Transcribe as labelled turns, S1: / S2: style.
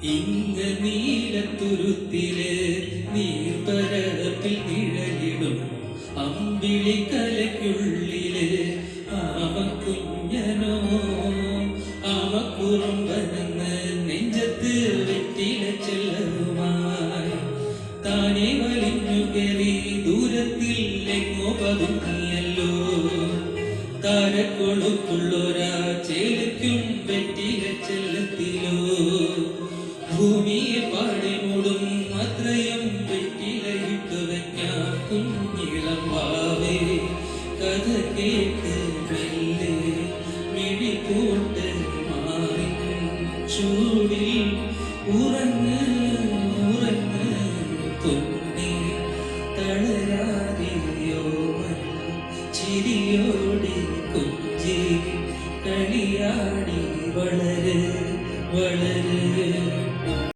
S1: ഇങ്ങ നീലത്തുരുത്തില് നീർപ്പരപ്പിൽ നിഴലിടും അമ്പിളി കലയ്ക്കുള്ളില് ആവ കുഞ്ഞനോ ആവ കുറുമ്പനെന്ന് നെഞ്ചത്ത് വെറ്റില ചെല്ലവുമായി താനെ വലിഞ്ഞുകേറി ദൂരത്തിൽ എങ്ങോ പതുങ്ങിയല്ലോ താരക്കൊളുത്തുള്ളൊരാ ചേലയ്ക്കും വെറ്റില ചെല്ലത്തിലോ ഭൂമിയെ പാടി മൂടും അത്രയും വെറ്റിലയിട്ടു വയ്ക്കാം കുഞ്ഞിളം വാവേ കഥ കേട്ട് മെല്ലെ മിഴിക്കൂട്ട് മാറി ചൂടിൽ ഉറങ്ങ് ഉറങ്ങ് പൊന്നി തളരാതെയോ ചിരിയോടെ കൊഞ്ചി കളിയാടി വളര് വളര്